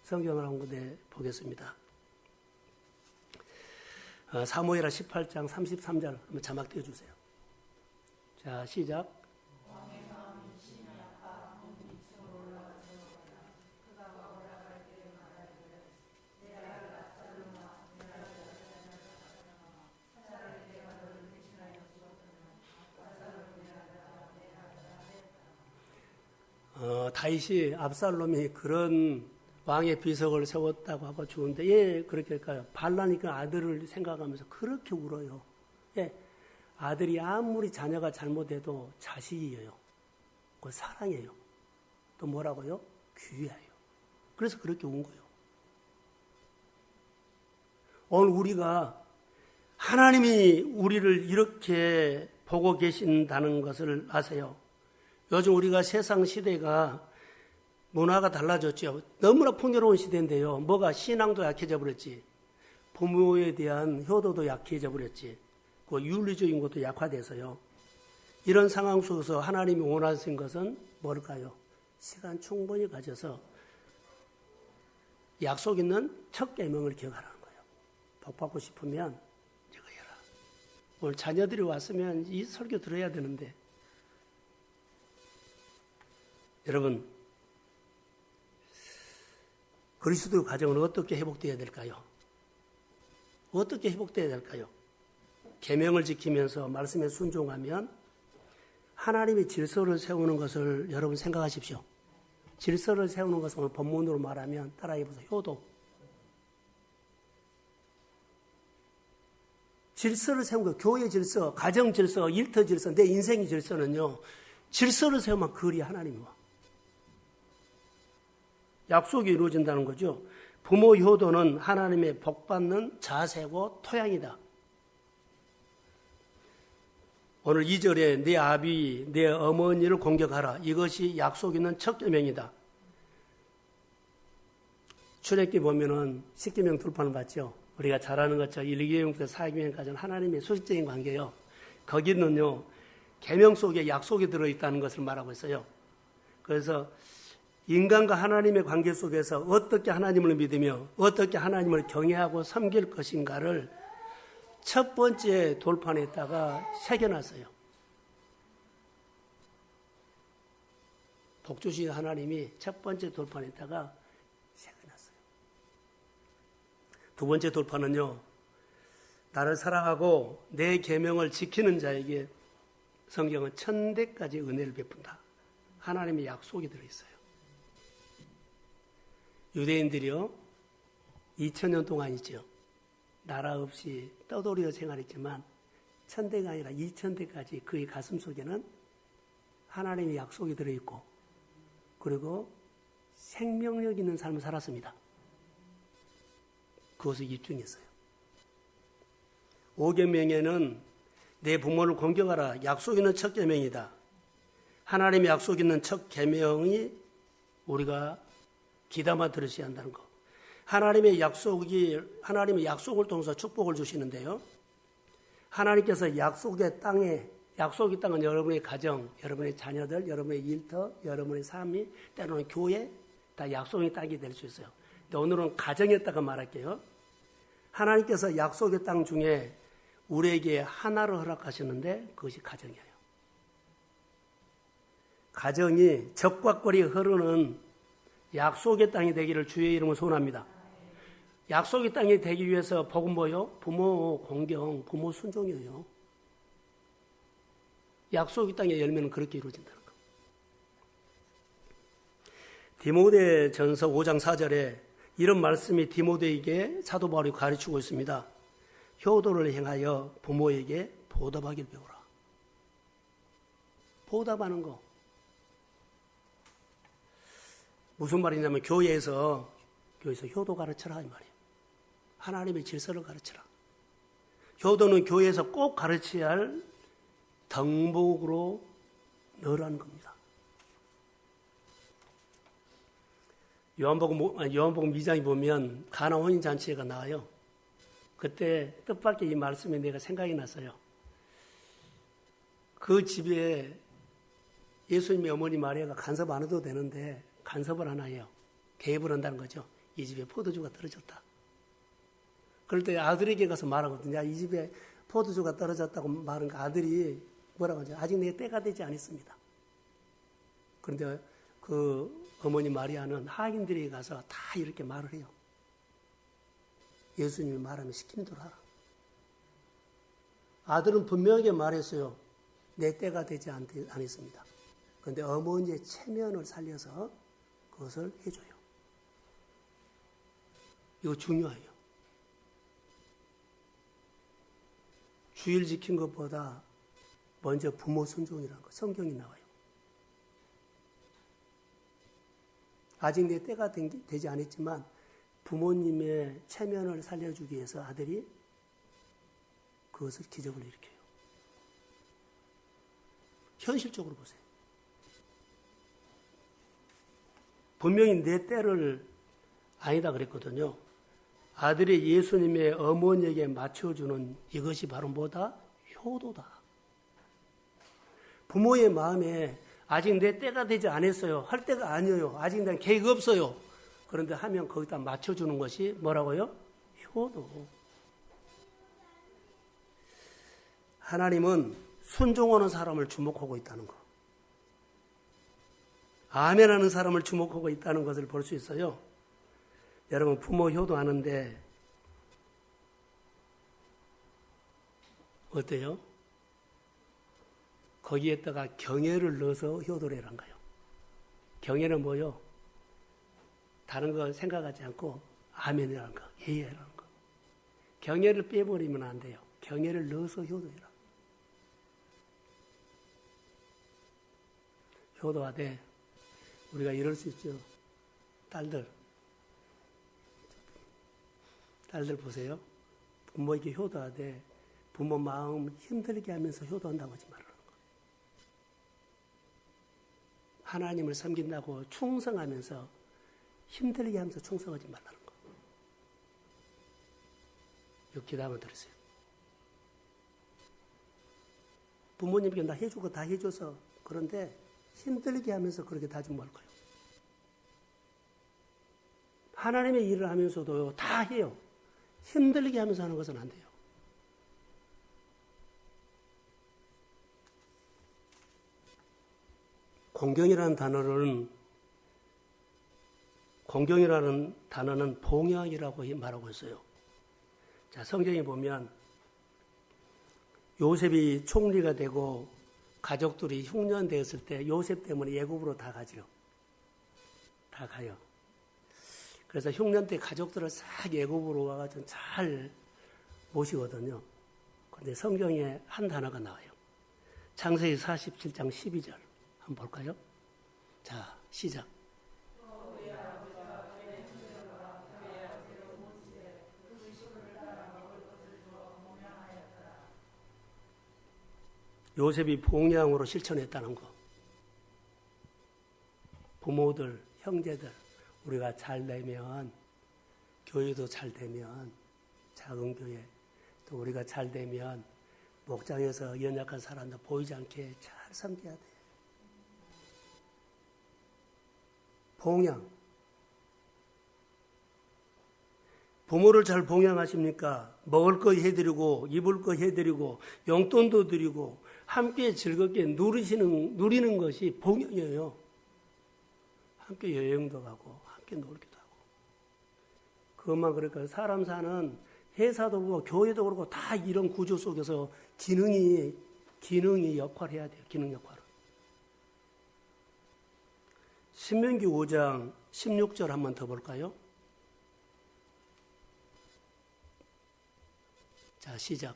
성경을 한 군데 보겠습니다. 사무엘하 18장 33절 한번 자막 띄워주세요. 자, 시작. 다윗이 압살롬이 그런 왕의 비석을 세웠다고 하고 죽은데 예 그렇게 할까요? 반란이 그 아들을 생각하면서 그렇게 울어요. 예, 아들이 아무리 자녀가 잘못해도 자식이에요. 그 사랑해요. 또 뭐라고요? 귀해요. 그래서 그렇게 운 거예요. 오늘 우리가 하나님이 우리를 이렇게 보고 계신다는 것을 아세요. 요즘 우리가 세상 시대가 문화가 달라졌죠. 너무나 풍요로운 시대인데요. 뭐가 신앙도 약해져 버렸지. 부모에 대한 효도도 약해져 버렸지. 그 윤리적인 것도 약화돼서요. 이런 상황 속에서 하나님이 원하신 것은 뭘까요? 시간 충분히 가져서 약속 있는 첫 계명을 기억하라는 거예요. 복 받고 싶으면 이거 해라. 오늘 자녀들이 왔으면 이 설교 들어야 되는데 여러분 그리스도의 가정은 어떻게 회복되어야 될까요? 어떻게 회복되어야 될까요? 계명을 지키면서 말씀에 순종하면 하나님이 질서를 세우는 것을 여러분 생각하십시오. 질서를 세우는 것을 오늘 본문으로 말하면 따라해보세요. 효도. 질서를 세우는 거, 교회 질서, 가정 질서, 일터 질서, 내 인생의 질서는요. 질서를 세우면 그리 하나님이 와. 약속이 이루어진다는 거죠. 부모 효도는 하나님의 복받는 자세고 토양이다. 오늘 2절에 내 아비, 내 어머니를 공격하라. 이것이 약속 있는 첫 계명이다. 출애굽기 보면은 10계명 둘판을 봤죠. 우리가 잘 아는 것처럼 1계명부터 4계명까지는 하나님의 수직적인 관계예요. 거기는요. 계명 속에 약속이 들어있다는 것을 말하고 있어요. 그래서 인간과 하나님의 관계 속에서 어떻게 하나님을 믿으며 어떻게 하나님을 경외하고 섬길 것인가를 첫 번째 돌판에다가 새겨놨어요. 복 주신 하나님이 첫 번째 돌판에다가 새겨놨어요. 두 번째 돌판은요. 나를 사랑하고 내 계명을 지키는 자에게 성경은 천대까지 은혜를 베푼다. 하나님의 약속이 들어있어요. 유대인들이요, 2000년 동안이죠. 나라 없이 떠돌이어 생활했지만, 1000대가 아니라 2000대까지 그의 가슴 속에는 하나님의 약속이 들어있고, 그리고 생명력 있는 삶을 살았습니다. 그것을 입증했어요. 5계명에는 내 부모를 공경하라. 약속 있는 첫 계명이다. 하나님의 약속 있는 첫 계명이 우리가 귀담아 들으셔야 한다는 거. 하나님의 약속을 통해서 축복을 주시는데요. 하나님께서 약속의 땅은 여러분의 가정, 여러분의 자녀들, 여러분의 일터, 여러분의 삶이, 때로는 교회, 다 약속의 땅이 될 수 있어요. 근데 오늘은 가정에다가 말할게요. 하나님께서 약속의 땅 중에 우리에게 하나를 허락하셨는데 그것이 가정이에요. 가정이 적과 꿀이 흐르는 약속의 땅이 되기를 주의 이름으로 소원합니다. 약속의 땅이 되기 위해서 복은 뭐요? 부모 공경, 부모 순종이에요. 약속의 땅의 열매는 그렇게 이루어진다는 거. 디모데전서 5장 4절에 이런 말씀이 디모데에게 사도 바울이 가르치고 있습니다. 효도를 행하여 부모에게 보답하길 배우라. 보답하는 거. 무슨 말이냐면 교회에서 효도 가르쳐라 이 말이에요. 하나님의 질서를 가르쳐라. 효도는 교회에서 꼭 가르쳐야 할 덕목으로 넣으라는 겁니다. 요한복음 2장에 보면 가나 혼인잔치가 나와요. 그때 뜻밖의 이 말씀이 내가 생각이 났어요. 그 집에 예수님의 어머니 마리아가 간섭 안 해도 되는데 간섭을 하나 해요. 개입을 한다는 거죠. 이 집에 포도주가 떨어졌다. 그럴 때 아들에게 가서 말하거든요. 이 집에 포도주가 떨어졌다고 말하니까 아들이 뭐라고 하죠? 아직 내 때가 되지 않았습니다. 그런데 그 어머니 마리아는 하인들에게 가서 다 이렇게 말을 해요. 예수님이 말하면 시키는 대로 하라. 아들은 분명하게 말했어요. 내 때가 되지 않았습니다. 그런데 어머니의 체면을 살려서 그것을 해줘요. 이거 중요해요. 주일 지킨 것보다 먼저 부모 순종이라는 거 성경이 나와요. 아직 내 때가 되지 않았지만 부모님의 체면을 살려주기 위해서 아들이 그것을 기적을 일으켜요. 현실적으로 보세요. 분명히 내 때를 아니다 그랬거든요. 아들이 예수님의 어머니에게 맞춰주는 이것이 바로 뭐다? 효도다. 부모의 마음에 아직 내 때가 되지 않았어요. 할 때가 아니에요. 아직 난 계획 없어요. 그런데 하면 거기다 맞춰주는 것이 뭐라고요? 효도. 하나님은 순종하는 사람을 주목하고 있다는 거. 아멘하는 사람을 주목하고 있다는 것을 볼 수 있어요. 여러분 부모 효도하는데 어때요? 거기에다가 경애를 넣어서 효도를 해란 거예요. 경애는 뭐요? 다른 거 생각하지 않고 아멘이라는 거, 예의라는 거. 경애를 빼버리면 안 돼요. 경애를 넣어서 효도해라. 효도하되 우리가 이럴 수 있죠. 딸들 보세요. 부모에게 효도하되 부모 마음 힘들게 하면서 효도한다고 하지 말라는 거. 하나님을 섬긴다고 충성하면서 힘들게 하면서 충성하지 말라는 거. 이거 기도 한번 들으세요. 부모님께 나 해주고 다 해줘서 그런데 힘들게 하면서 그렇게 다 주면 뭘 거예요. 하나님의 일을 하면서도 다 해요. 힘들게 하면서 하는 것은 안 돼요. 공경이라는 단어는 봉양이라고 말하고 있어요. 자, 성경에 보면 요셉이 총리가 되고 가족들이 흉년되었을 때 요셉 때문에 애굽으로 다 가죠. 다 가요. 그래서 흉년 때 가족들을 싹 애굽으로 와가지고 잘 모시거든요. 그런데 성경에 한 단어가 나와요. 창세기 47장 12절 한번 볼까요? 자, 시작. 요셉이 봉양으로 실천했다는 거. 부모들, 형제들 우리가 잘 되면 교회도 잘 되면 작은 교회 또 우리가 잘 되면 목장에서 연약한 사람들 보이지 않게 잘 섬겨야 돼. 봉양. 부모를 잘 봉양하십니까? 먹을 거 해드리고 입을 거 해드리고 용돈도 드리고 함께 즐겁게 누리는 것이 봉양이에요. 함께 여행도 가고 함께 놀기도 하고. 그것만 그럴까요? 사람 사는 회사도 그렇고 교회도 그렇고 다 이런 구조 속에서 기능이 역할을 해야 돼요. 기능 역할을. 신명기 5장 16절 한번 더 볼까요? 자, 시작.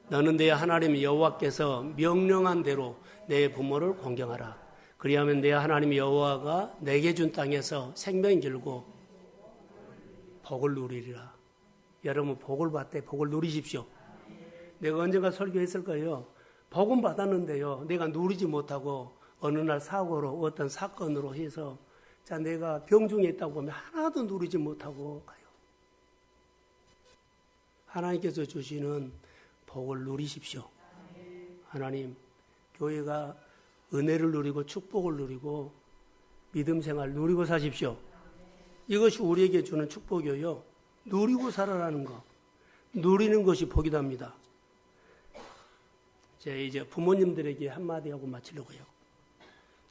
너는 내 하나님 여호와께서 명령한 대로 내 부모를 공경하라. 그리하면 내 하나님 여호와가 내게 준 땅에서 생명이 길고 복을 누리리라. 여러분 복을 받되 복을 누리십시오. 내가 언젠가 설교했을 거예요. 복은 받았는데요. 내가 누리지 못하고 어느 날 사고로 어떤 사건으로 해서 자 내가 병중에 있다고 보면 하나도 누리지 못하고 가요. 하나님께서 주시는 복을 누리십시오. 하나님, 교회가 은혜를 누리고 축복을 누리고 믿음 생활 누리고 사십시오. 이것이 우리에게 주는 축복이에요. 누리고 살아라는 거. 누리는 것이 복이답니다. 이제 부모님들에게 한마디 하고 마치려고요.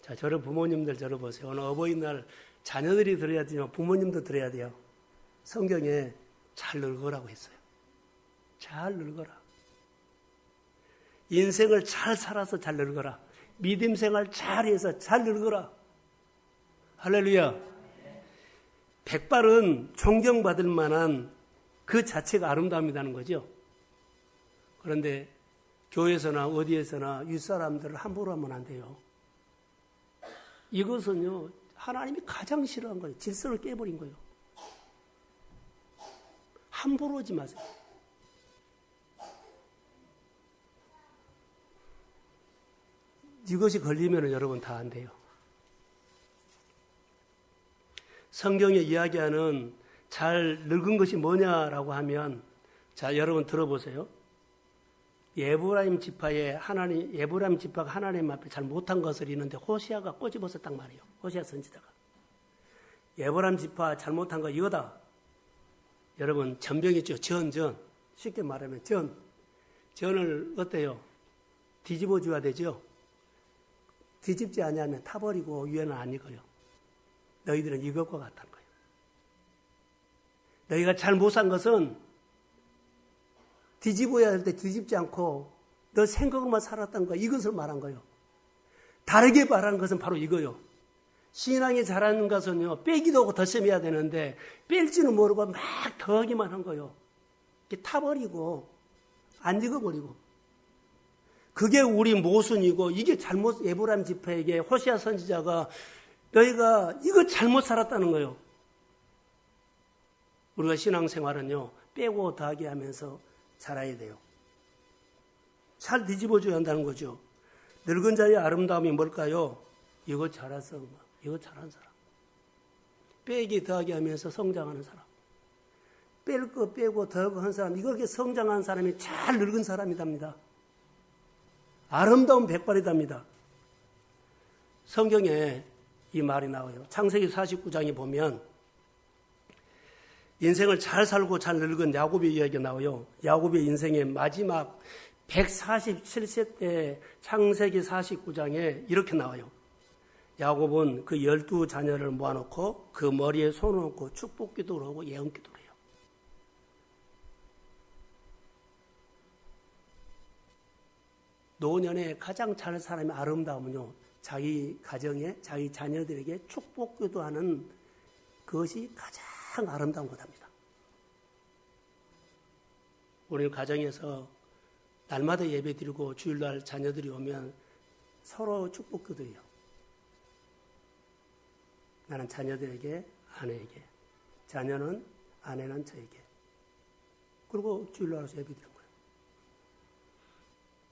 자, 저런 부모님들 들어보세요. 오늘 어버이날 자녀들이 들어야 되지만 부모님도 들어야 돼요. 성경에 잘 늙으라고 했어요. 잘 늙어라. 인생을 잘 살아서 잘 늙어라. 믿음 생활 잘해서 잘 늙어라. 할렐루야. 백발은 존경받을 만한 그 자체가 아름다움이라는 거죠. 그런데 교회에서나 어디에서나 윗사람들을 함부로 하면 안 돼요. 이것은요, 하나님이 가장 싫어한 거예요. 질서를 깨버린 거예요. 함부로 하지 마세요. 이것이 걸리면 여러분 다 안 돼요. 성경에 이야기하는 잘 늙은 것이 뭐냐라고 하면 자 여러분 들어보세요. 에브라임 지파가 하나님 앞에 잘 못한 것을 이는데 호시아가 꼬집었었단 말이에요. 호시아 선지자가. 에브라임 지파 잘못한 거 이거다. 여러분 전병이죠. 전. 쉽게 말하면 전을 어때요? 뒤집어 줘야 되죠. 뒤집지 않으면 타버리고 위에는 안 익어요. 너희들은 이것과 같다는 거예요. 너희가 잘 못 산 것은 뒤집어야 할 때 뒤집지 않고 너 생각으로만 살았던 거 이것을 말한 거예요. 다르게 말하는 것은 바로 이거예요. 신앙이 잘하는 것은요. 빼기도 하고 덧셈해야 되는데 뺄지는 모르고 막 더하기만 한 거예요. 이렇게 타버리고 안 익어버리고 그게 우리 모순이고 이게 잘못 에브라임 지파에게 호시아 선지자가 너희가 이거 잘못 살았다는 거예요. 우리가 신앙생활은요. 빼고 더하기 하면서 살아야 돼요. 잘 뒤집어줘야 한다는 거죠. 늙은 자의 아름다움이 뭘까요? 이거 잘해서 이거 잘한 사람. 빼기 더하기 하면서 성장하는 사람. 뺄 거 빼고 더하고 한 사람. 이렇게 성장한 사람이 잘 늙은 사람이답니다. 아름다운 백발이답니다. 성경에 이 말이 나와요. 창세기 49장에 보면 인생을 잘 살고 잘 늙은 야곱의 이야기가 나와요. 야곱의 인생의 마지막 147세 때 창세기 49장에 이렇게 나와요. 야곱은 그 12자녀를 모아놓고 그 머리에 손을 얹고 축복기도를 하고 예언기도를 해요. 노년에 가장 잘 사람의 아름다움은요. 자기 가정에 자기 자녀들에게 축복기도하는 그것이 가장 아름다운 것입니다. 우리 가정에서 날마다 예배드리고 주일날 자녀들이 오면 서로 축복기도해요. 나는 자녀들에게, 아내에게, 자녀는 아내는 저에게. 그리고 주일날 와서 예배드리는 거예요.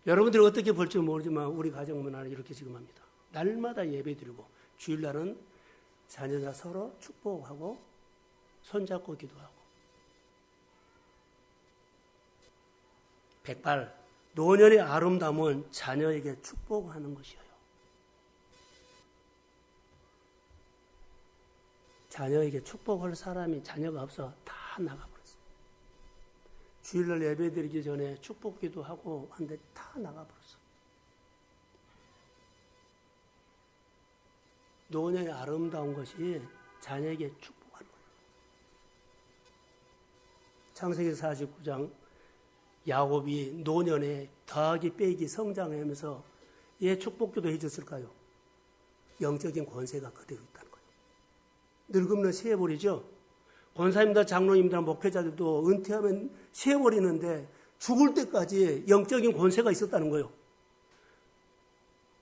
여러분들이 어떻게 볼지 모르지만 우리 가정 문화는 이렇게 지금 합니다. 날마다 예배드리고 주일날은 자녀들 서로 축복하고 손잡고 기도하고 백발 노년의 아름다움은 자녀에게 축복하는 것이에요. 자녀에게 축복할 사람이 자녀가 없어 다 나가버렸어요. 주일날 예배드리기 전에 축복기도 하고 한데 다 나가버렸어요. 노년의 아름다운 것이 자녀에게 축복하는 거예요. 창세기 49장 야곱이 노년에 더하기 빼기 성장하면서 왜 축복기도 해줬을까요? 영적인 권세가 그대로 있다는 거예요. 늙으면 세해버리죠. 권사님들, 장로님들, 목회자들도 은퇴하면 세해버리는데 죽을 때까지 영적인 권세가 있었다는 거예요.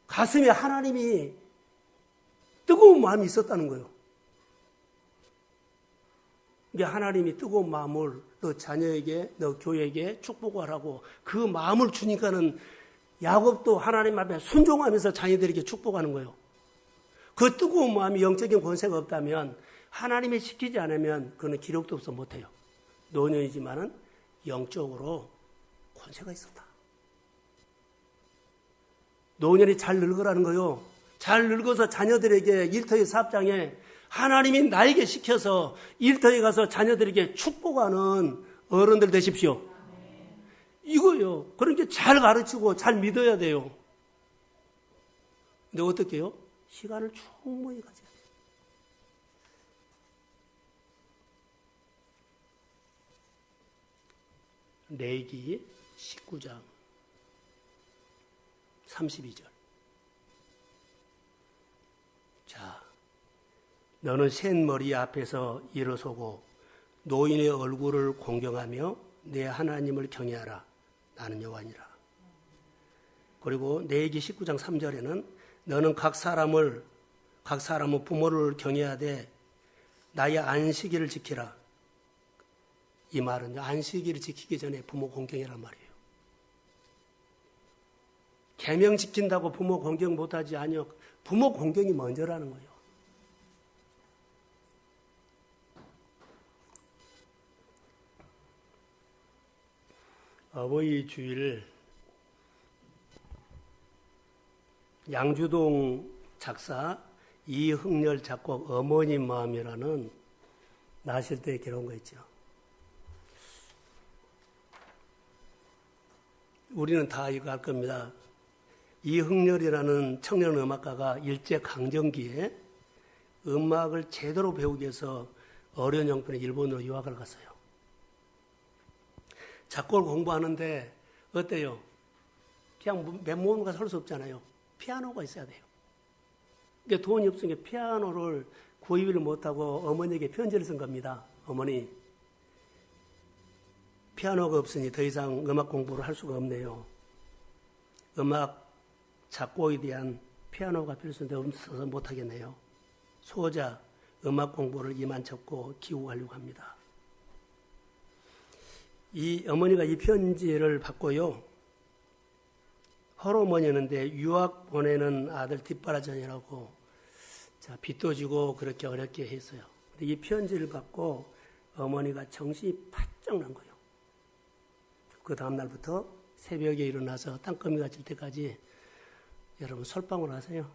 가슴에 하나님이 뜨거운 마음이 있었다는 거예요. 이게 하나님이 뜨거운 마음을 너 자녀에게, 너 교회에게 축복하라고 그 마음을 주니까는 야곱도 하나님 앞에 순종하면서 자녀들에게 축복하는 거예요. 그 뜨거운 마음이 영적인 권세가 없다면 하나님이 시키지 않으면 그는 기록도 없어 못해요. 노년이지만은 영적으로 권세가 있었다. 노년이 잘 늙으라는 거요. 잘 늙어서 자녀들에게 일터의 사업장에 하나님이 나에게 시켜서 일터에 가서 자녀들에게 축복하는 어른들 되십시오. 이거요. 그러니까 잘 가르치고 잘 믿어야 돼요. 근데 어떻게 해요? 시간을 충분히 가져야 돼요. 레위기 19장 32절. 자, 너는 셋머리 앞에서 일어서고 노인의 얼굴을 공경하며 내 하나님을 경외하라. 나는 여호와니라. 그리고 레위기 19장 3절에는 너는 각 사람은 부모를 경외하되 나의 안식일을 지키라. 이 말은 안식일을 지키기 전에 부모 공경이란 말이에요. 계명 지킨다고 부모 공경 못하지 아니요. 부모 공경이 먼저라는 거예요. 어버이 주일 양주동 작사 이흥렬 작곡 어머님 마음이라는 나실 때 기록한 거 있죠. 우리는 다 이거 알 겁니다. 이흥렬이라는 청년 음악가가 일제강점기에 음악을 제대로 배우기 위해서 어려운 형편에 일본으로 유학을 갔어요. 작곡을 공부하는데 어때요? 그냥 맨몸 가서 할 수 없잖아요. 피아노가 있어야 돼요. 그러니까 돈이 없으니까 피아노를 구입을 못하고 어머니에게 편지를 쓴 겁니다. 어머니, 피아노가 없으니 더 이상 음악 공부를 할 수가 없네요. 음악 작곡에 대한 피아노가 필요한데 없어서 못하겠네요. 소자 음악 공부를 이만쳤고 기우하려고 합니다. 이 어머니가 이 편지를 받고요. 헐어머니였는데 유학 보내는 아들 뒷바라전이라고 빚도 지고 그렇게 어렵게 했어요. 근데 이 편지를 받고 어머니가 정신이 바짝 난 거예요. 그 다음날부터 새벽에 일어나서 땅거미가 질 때까지 여러분 솔방울 아세요?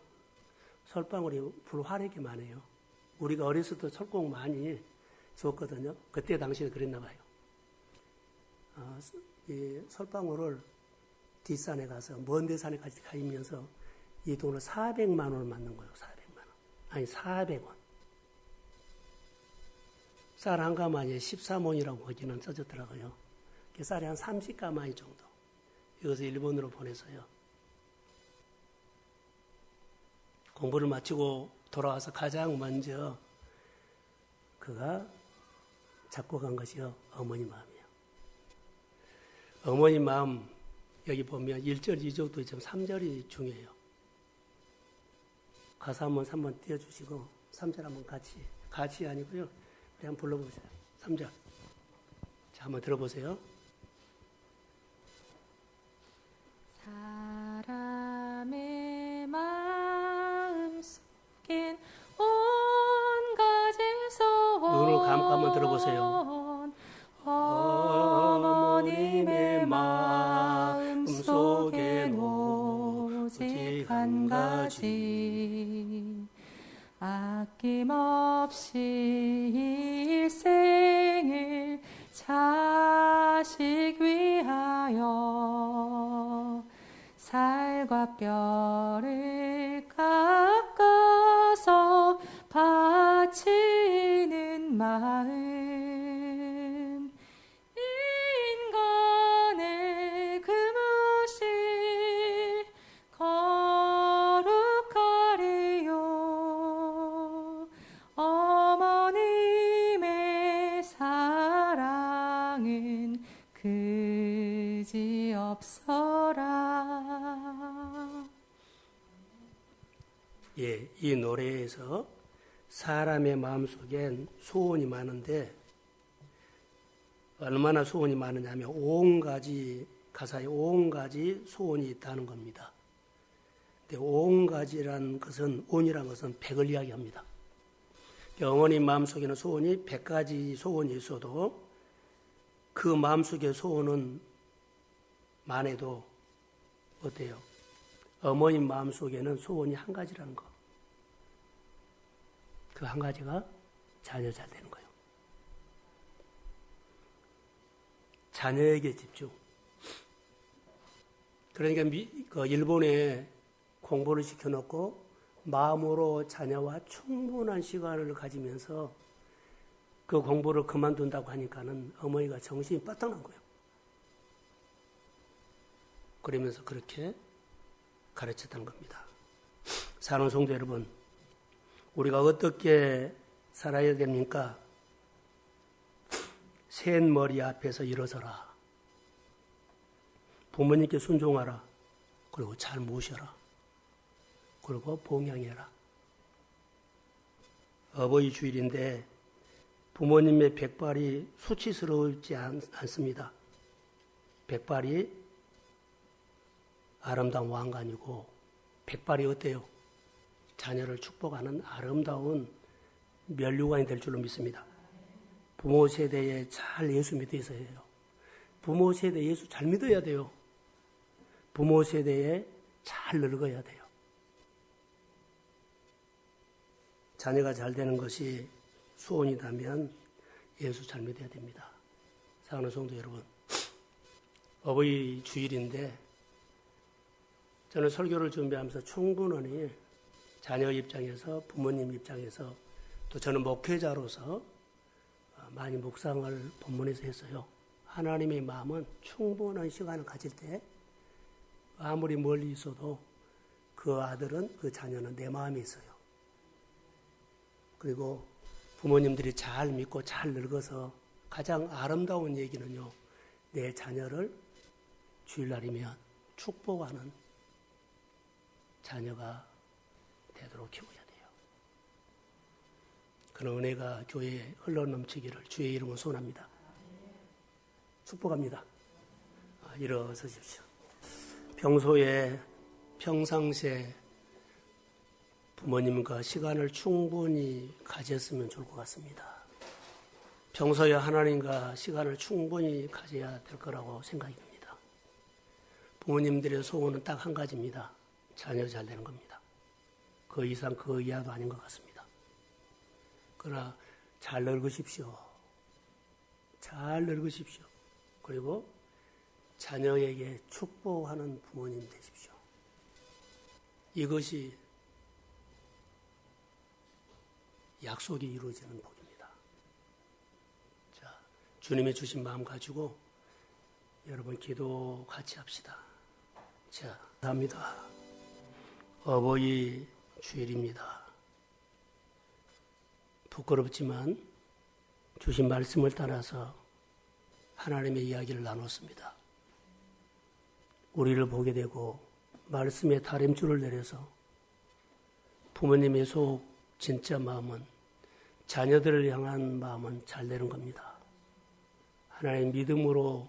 솔방울이 불활하게만 해요. 우리가 어렸을 때 솔방울 많이 줬거든요. 그때 당시에 그랬나 봐요. 이 솔방울을 뒷산에 가서 먼 데산에까지 가면서 이 돈을 400만 원을 맞는 거예요. 400만 원. 아니 400원. 쌀 한 가마니에 13원이라고 거기는 써졌더라고요. 쌀이 한 30가마니 정도. 이것을 일본으로 보내서요. 공부를 마치고 돌아와서 가장 먼저 그가 작곡한 것이요. 어머니 마음이에요. 어머니 마음 여기 보면 1절, 2절도 있지만 3절이 중요해요. 가사 한번 띄워주시고 3절 한번 같이 아니고요. 우리 한번 불러보세요. 3절. 자, 한번 들어보세요. 사람의 마음 속엔 온 가지 소원 눈을 감고 한번 들어보세요. 어머님의 마음 속 끝까지 아낌없이 일생을 자식 위하여 살과 뼈를 깎아서 바치는 마음 인간의 그무실 거룩하리요 어머님의 사랑은 그지없어라. 예, 이 노래에서 사람의 마음속엔 소원이 많은데 얼마나 소원이 많으냐면 가사에 5가지 소원이 있다는 겁니다. 근데 5온이라는 것은 100을 이야기합니다. 어머니 마음속에는 소원이 100가지 소원이 있어도 그 마음속의 소원은 많아도 어때요? 어머니 마음속에는 소원이 한 가지라는 거. 그 한 가지가 자녀 잘 되는 거예요. 자녀에게 집중. 그러니까 일본에 공부를 시켜놓고 마음으로 자녀와 충분한 시간을 가지면서 그 공부를 그만둔다고 하니까는 어머니가 정신이 빠딱난 거예요. 그러면서 그렇게 가르쳤다는 겁니다. 사랑하는 성도 여러분, 우리가 어떻게 살아야 됩니까? 센 머리 앞에서 일어서라. 부모님께 순종하라. 그리고 잘 모셔라. 그리고 봉양해라. 어버이 주일인데 부모님의 백발이 수치스러울지 않습니다. 백발이 아름다운 왕관이고 백발이 어때요? 자녀를 축복하는 아름다운 면류관이 될 줄로 믿습니다. 부모 세대에 잘 예수 믿어야 해요. 부모 세대에 예수 잘 믿어야 돼요. 부모 세대에 잘 늙어야 돼요. 자녀가 잘 되는 것이 소원이라면 예수 잘 믿어야 됩니다. 사랑하는 성도 여러분, 어버이 주일인데 저는 설교를 준비하면서 충분히 자녀 입장에서 부모님 입장에서 또 저는 목회자로서 많이 묵상을 본문에서 했어요. 하나님의 마음은 충분한 시간을 가질 때 아무리 멀리 있어도 그 아들은 그 자녀는 내 마음에 있어요. 그리고 부모님들이 잘 믿고 잘 늙어서 가장 아름다운 얘기는요, 내 자녀를 주일날이면 축복하는 자녀가 되도록 키워야 돼요. 그런 은혜가 교회에 흘러넘치기를 주의 이름으로 소원합니다. 축복합니다. 일어서십시오. 평상시에 부모님과 시간을 충분히 가졌으면 좋을 것 같습니다. 평소에 하나님과 시간을 충분히 가져야 될 거라고 생각이 듭니다. 부모님들의 소원은 딱 한 가지입니다. 자녀 잘 되는 겁니다. 그 이상 그 이하도 아닌 것 같습니다. 그러나 잘 늙으십시오. 잘 늙으십시오. 그리고 자녀에게 축복하는 부모님 되십시오. 이것이 약속이 이루어지는 복입니다. 자, 주님이 주신 마음 가지고 여러분 기도 같이 합시다. 자, 감사합니다. 어버이 주일입니다. 부끄럽지만 주신 말씀을 따라서 하나님의 이야기를 나눴습니다. 우리를 보게 되고 말씀에 다림줄을 내려서 부모님의 속 진짜 마음은 자녀들을 향한 마음은 잘 되는 겁니다. 하나님 믿음으로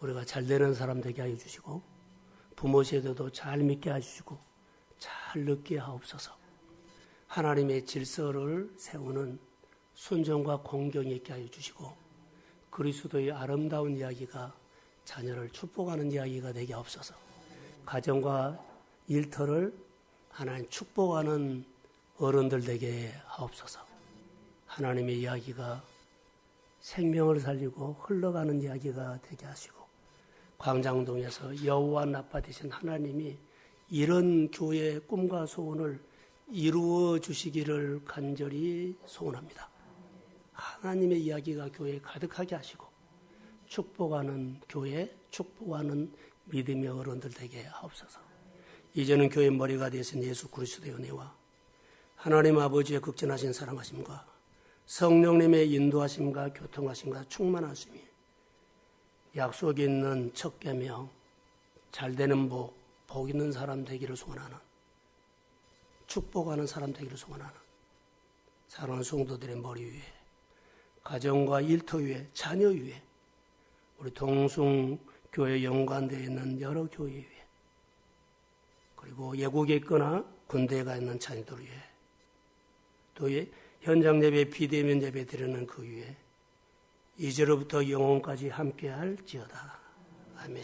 우리가 잘 되는 사람 되게 하여 주시고 부모 세대도 잘 믿게 해주시고 잘 늦게 하옵소서. 하나님의 질서를 세우는 순종과 공경이 있게 하여 주시고 그리스도의 아름다운 이야기가 자녀를 축복하는 이야기가 되게 하옵소서. 가정과 일터를 하나님 축복하는 어른들 되게 하옵소서. 하나님의 이야기가 생명을 살리고 흘러가는 이야기가 되게 하시고 광장동에서 여호와 나파 되신 하나님이 이런 교회의 꿈과 소원을 이루어 주시기를 간절히 소원합니다. 하나님의 이야기가 교회에 가득하게 하시고 축복하는 교회, 축복하는 믿음의 어른들 되게 하옵소서. 이제는 교회의 머리가 되신 예수 그리스도의 은혜와 하나님 아버지의 극진하신 사랑하심과 성령님의 인도하심과 교통하심과 충만하심이 약속이 있는 첫 계명, 잘되는 복 있는 사람 되기를 소원하는, 축복하는 사람 되기를 소원하는 사랑하는 성도들의 머리 위에, 가정과 일터 위에, 자녀 위에, 우리 동숭교회 연관되어 있는 여러 교회 위에, 그리고 예국에 있거나 군대에 가 있는 자녀들 위에, 또 현장 예배, 비대면 예배 드리는 그 위에 이제로부터 영원까지 함께할지어다. 아멘.